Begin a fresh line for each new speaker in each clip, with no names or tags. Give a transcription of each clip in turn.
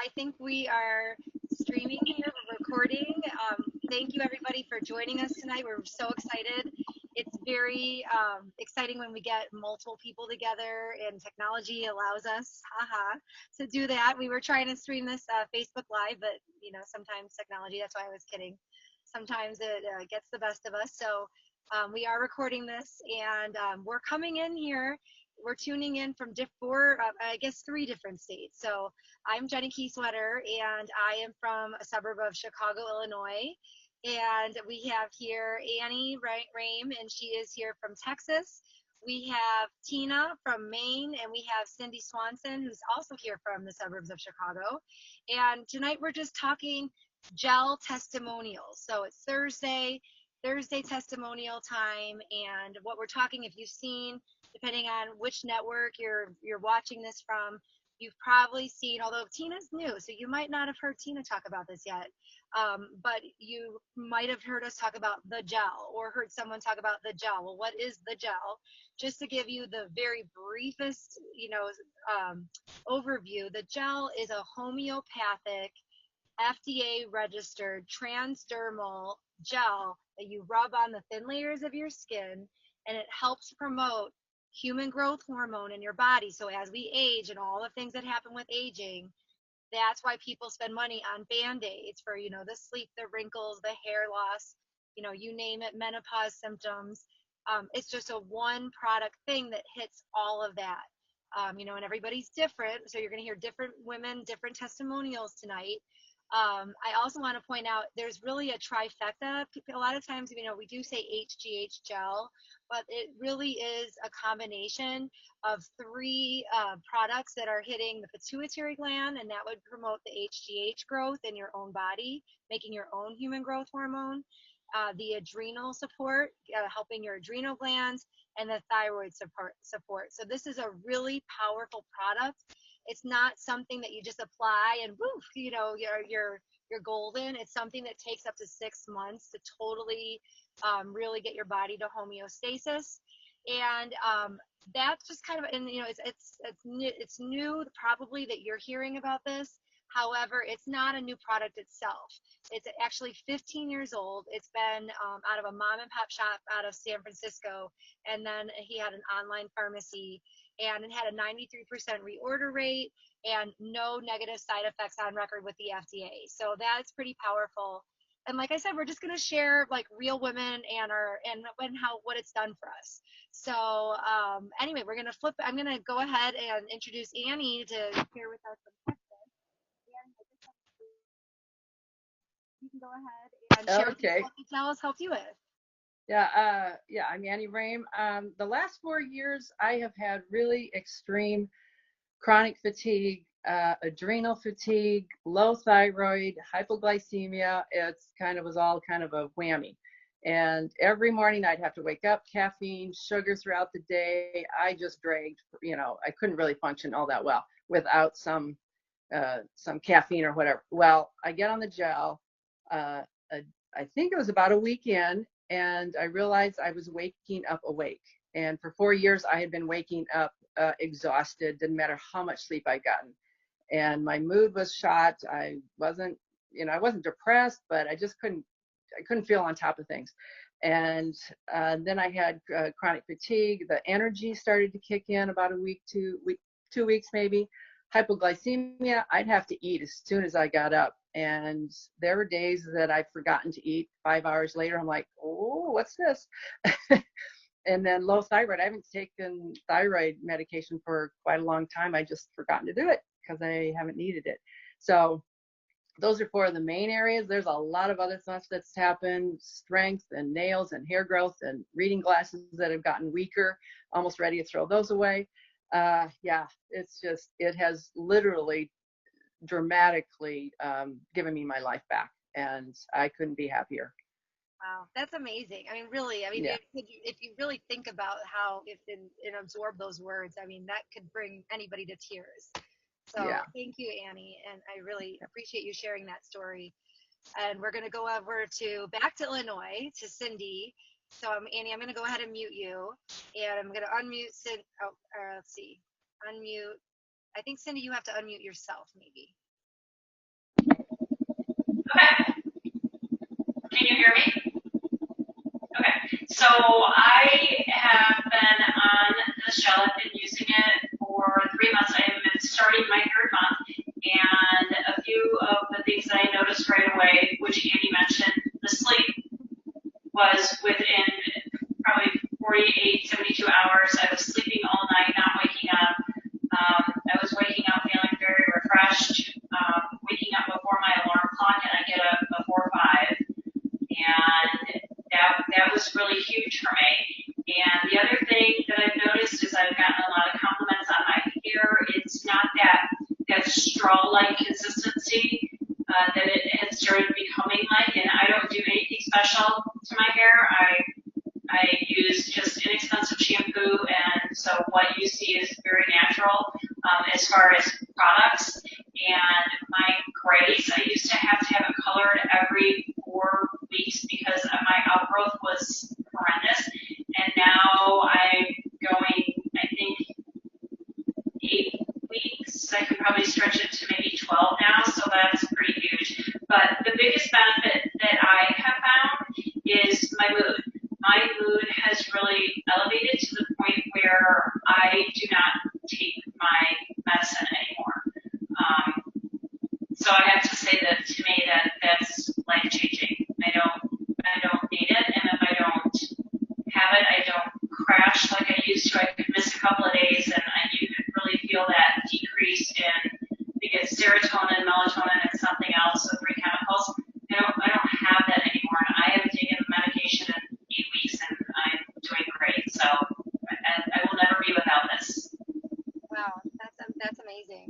I think we are streaming here, we're recording. Thank you everybody for joining us tonight. We're so excited. It's very exciting when we get multiple people together and technology allows us, haha, to do that. We were trying to stream this Facebook Live, but sometimes technology, that's why I was kidding. Sometimes it gets the best of us. So we are recording this and we're coming in here. We're tuning in from I guess 3 different states. So I'm Jenny Keysweater, and I am from a suburb of Chicago, Illinois. And we have here Annie Rame, and she is here from Texas. We have Tina from Maine, and we have Cindy Swanson, who's also here from the suburbs of Chicago. And tonight we're just talking gel testimonials. So it's Thursday testimonial time, and what we're talking, if you've seen, depending on which network you're watching this from, you've probably seen, although Tina's new, so you might not have heard Tina talk about this yet, but you might have heard us talk about the gel or heard someone talk about the gel. Well, what is the gel? Just to give you the very briefest, overview, the gel is a homeopathic, FDA registered transdermal gel that you rub on the thin layers of your skin, and it helps promote human growth hormone in your body. So as we age and all the things that happen with aging, that's why people spend money on band-aids for, the sleep, the wrinkles, the hair loss, you name it, menopause symptoms. It's just a one product thing that hits all of that. And everybody's different. So you're going to hear different women, different testimonials tonight. I also want to point out there's really a trifecta. A lot of times, we do say HGH gel, but it really is a combination of 3 products that are hitting the pituitary gland, and that would promote the HGH growth in your own body, making your own human growth hormone, the adrenal support, helping your adrenal glands, and the thyroid support. So this is a really powerful product. It's not something that you just apply and woof, you're golden. It's something that takes up to 6 months to totally really get your body to homeostasis. And that's just kind of, and it's new probably that you're hearing about this. However, it's not a new product itself. It's actually 15 years old. It's been out of a mom and pop shop out of San Francisco, and then he had an online pharmacy, and it had a 93% reorder rate and no negative side effects on record with the FDA. So that's pretty powerful. And like I said, we're just going to share like real women and what it's done for us. So anyway, we're going to I'm going to go ahead and introduce Annie to share with us some Texas. Annie, you can go ahead and share
Okay.
what the gel has helped you with.
Yeah, I'm Annie Rame. The last 4 years, I have had really extreme chronic fatigue, adrenal fatigue, low thyroid, hypoglycemia. Was all kind of a whammy. And every morning I'd have to wake up, caffeine, sugar throughout the day. I just dragged, I couldn't really function all that well without some caffeine or whatever. Well, I get on the gel. I think it was about a week in, and I realized I was waking up awake. And for 4 years, I had been waking up exhausted, didn't matter how much sleep I'd gotten. And my mood was shot. I wasn't depressed, but I couldn't feel on top of things. And then I had chronic fatigue. The energy started to kick in about 2 weeks maybe. Hypoglycemia, I'd have to eat as soon as I got up. And there were days that I'd forgotten to eat. 5 hours later, I'm like, oh, what's this? And then low thyroid. I haven't taken thyroid medication for quite a long time. I just forgotten to do it because I haven't needed it. So those are 4 of the main areas. There's a lot of other stuff that's happened, strength and nails and hair growth and reading glasses that have gotten weaker, almost ready to throw those away. It has literally dramatically given me my life back, and I couldn't be happier.
Wow, that's amazing. I mean, really,
Yeah.
if you really think about how and absorb those words, that could bring anybody to tears. So
Yeah.
thank you, Annie, and I really appreciate you sharing that story. And we're going to go over back to Illinois to Cindy. So Annie, I'm going to go ahead and mute you, and I'm going to unmute Cindy. Oh, let's see, unmute. I think Cindy, you have to unmute yourself, maybe.
Okay. Can you hear me? Okay. So I have been on this gel. I've been using it for 3 months. I am starting my third month. And a few of the things that I noticed right away, which Andy mentioned, the sleep was within probably 48, 72 hours. I was sleeping all night, not waking up. I was waking up feeling very refreshed, waking up before my alarm clock, and I get up before 5. And that was really huge for me. And the other thing that I've noticed is I've gotten a lot of compliments on my hair. It's not that straw-like consistency that it has started becoming like, and I don't do anything special to my hair. I use just inexpensive shampoo, and so what you see is very natural as far as products. And my grays, I used to have it colored every 4 weeks because my outgrowth was horrendous. And now I'm going, I think, 8 weeks. I could probably stretch it to maybe 12 now, so that's pretty huge. But the biggest benefit that I have found is my mood. My mood has really elevated to the point where I do not take my medicine anymore. So I have to say that to me that's life changing. I don't need it, and if I don't have it, I don't crash like I used to. I could miss a couple of days, and you could really feel that decrease in, I think it's serotonin, melatonin, and something else, so 3 chemicals. I don't have that anymore, and I haven't taken the medication in 8 weeks, and I'm doing great. So I will never be without this.
Wow, that's amazing.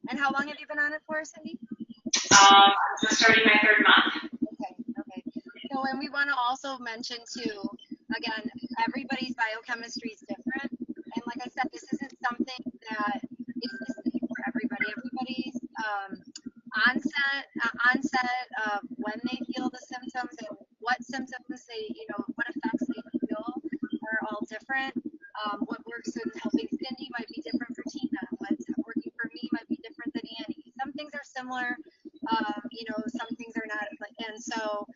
And how long have you been on it for, Cindy?
I'm just starting my third month.
Okay, okay. So, and we want to also mention too, again, everybody's biochemistry is different. And like I said, this isn't something that is the same for everybody. Everybody's onset of when they feel the symptoms and what symptoms they, what effects they feel are all different. What works in helping Cindy might be different for Tina. What's working for me might be different than Annie. Some things are similar, some things are not. And so,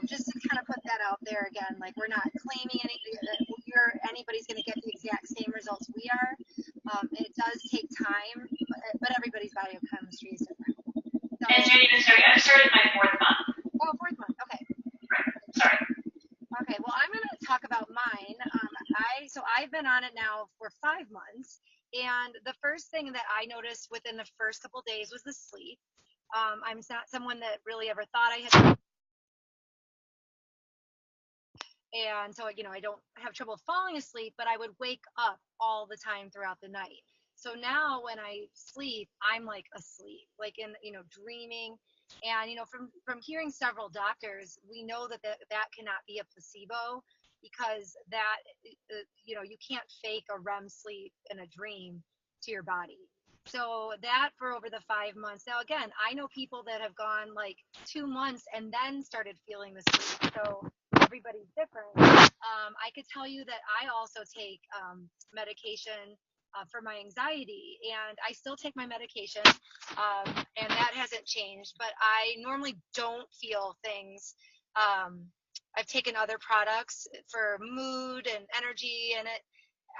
just to kind of put that out there again, like we're not claiming anybody's going to get the exact same results we are. It does take time, but everybody's biochemistry is different. So,
And Jenny, I've started my fourth month.
oh, fourth month. Okay.
Right. Sorry.
Okay. Well, I'm going to talk about mine. I've been on it now for 5 months, and the first thing that I noticed within the first couple days was the sleep. I'm not someone that really ever thought I had, and so I don't have trouble falling asleep, but I would wake up all the time throughout the night. So now when I sleep, I'm like asleep, like in dreaming. And from hearing several doctors, we know that cannot be a placebo, because that you can't fake a REM sleep in a dream to your body. So that for over the 5 months. Now again, I know people that have gone like 2 months and then started feeling the sleep. So everybody's different. I could tell you that I also take medication for my anxiety, and I still take my medication, and that hasn't changed. But I normally don't feel things. Um, I've taken other products for mood and energy, and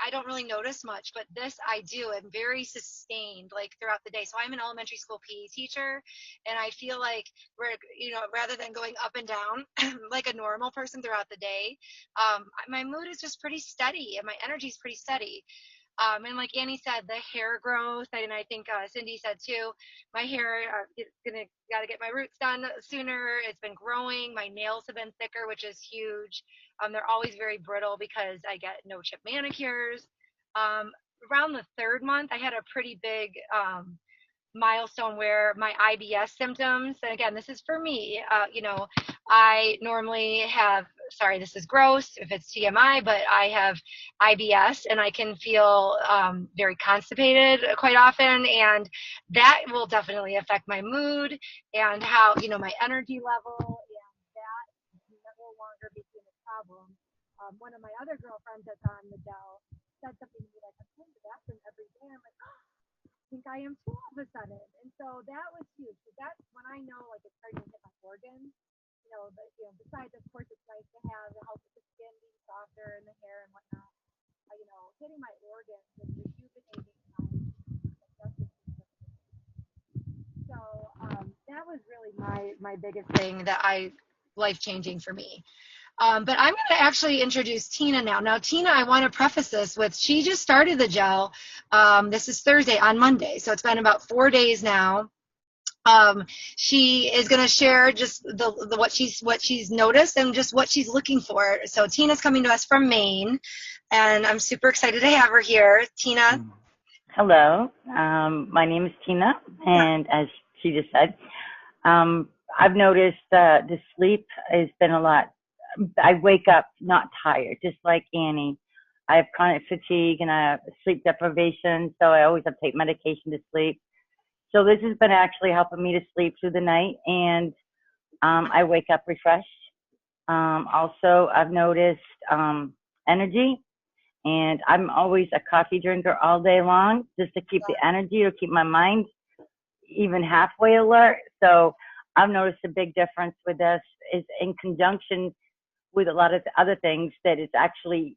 I don't really notice much, but this I do. I'm very sustained like throughout the day. So I'm an elementary school PE teacher, and I feel like rather than going up and down like a normal person throughout the day, my mood is just pretty steady and my energy is pretty steady. And like Annie said, the hair growth, and I think Cindy said too, my hair got to get my roots done sooner. It's been growing. My nails have been thicker, which is huge. They're always very brittle because I get no chip manicures. Um, Around the third month, I had a pretty big milestone where my IBS symptoms, and again, this is for me, I normally have, sorry, this is gross if it's TMI, but I have IBS and I can feel very constipated quite often. And that will definitely affect my mood and how, my energy level. And that no longer became a problem. One of my other girlfriends that's on the gel said something to me like, I'm going to the bathroom every day. I'm like, think I am too all of a sudden. And so that was huge. So that's when I know like it's starting to hit my organs. But besides of course it's nice to have the help with the skin being softer and the hair and whatnot. Hitting my organs and rejuvenating my digestive system. So that was really my biggest thing that I life changing for me. But I'm going to actually introduce Tina now. Now, Tina, I want to preface this with she just started the gel. This is Thursday on Monday, so it's been about 4 days now. She is going to share just the what she's noticed and just what she's looking for. So Tina's coming to us from Maine, and I'm super excited to have her here. Tina.
Hello, my name is Tina, and as she just said, I've noticed the sleep has been a lot. I wake up not tired, just like Annie. I have chronic fatigue and I have sleep deprivation, so I always have to take medication to sleep. So this has been actually helping me to sleep through the night, and I wake up refreshed. Also, I've noticed energy, and I'm always a coffee drinker all day long just to keep the energy or keep my mind even halfway alert. So I've noticed a big difference with this is in conjunction with a lot of the other things that it's actually,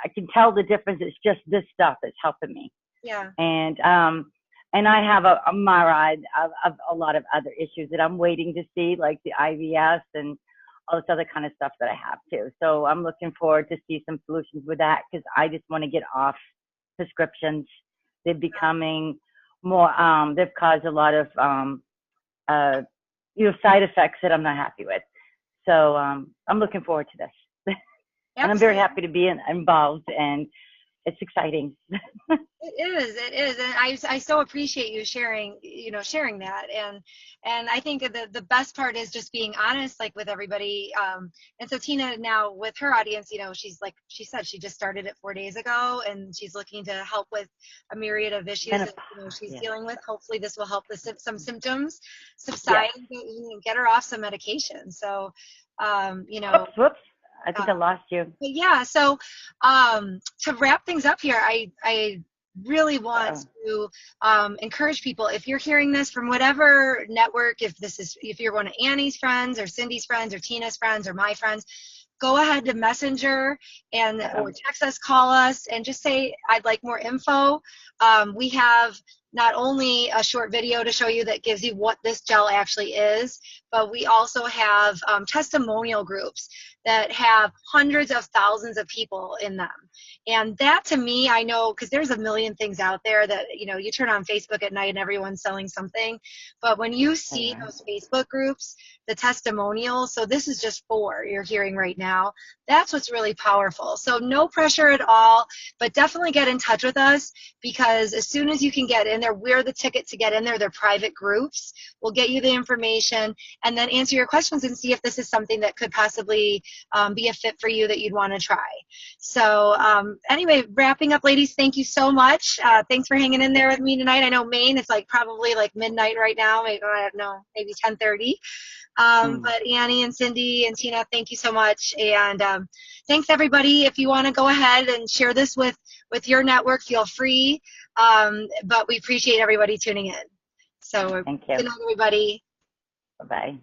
I can tell the difference. It's just this stuff that's helping me.
Yeah.
And I have a myriad of a lot of other issues that I'm waiting to see, like the IVS and all this other kind of stuff that I have too. So I'm looking forward to see some solutions with that because I just want to get off prescriptions. They're becoming more, they've caused a lot of, side effects that I'm not happy with. So I'm looking forward to this. And I'm very happy to be involved, and it's exciting.
It is, and I so appreciate you sharing that, and I think the best part is just being honest, like with everybody. And so Tina now with her audience, she's like she said, she just started it 4 days ago, and she's looking to help with a myriad of issues that she's dealing with. Hopefully, this will help some symptoms subside and get her off some medication. So,
Whoops. I think I lost you.
But yeah, so to wrap things up here, I really want to encourage people, if you're hearing this from whatever network, if you're one of Annie's friends or Cindy's friends or Tina's friends or my friends, go ahead to Messenger or text us, call us, and just say, I'd like more info. We have not only a short video to show you that gives you what this gel actually is, but we also have testimonial groups that have hundreds of thousands of people in them. And that, to me, I know, because there's a million things out there that, you turn on Facebook at night and everyone's selling something. But when you see those Facebook groups, the testimonials, so this is just 4 you're hearing right now, that's what's really powerful. So no pressure at all, but definitely get in touch with us, because as soon as you can get in there, we're the ticket to get in there. They're private groups. We'll get you the information and then answer your questions and see if this is something that could possibly be a fit for you that you'd want to try. So anyway, wrapping up, ladies, thank you so much. Thanks for hanging in there with me tonight. I know Maine, it's probably midnight right now. Maybe, I don't know, maybe 10:30. But Annie and Cindy and Tina, thank you so much. And thanks, everybody. If you want to go ahead and share this with your network, feel free. But we appreciate everybody tuning in. So
thank you.
Good night, everybody.
Bye-bye.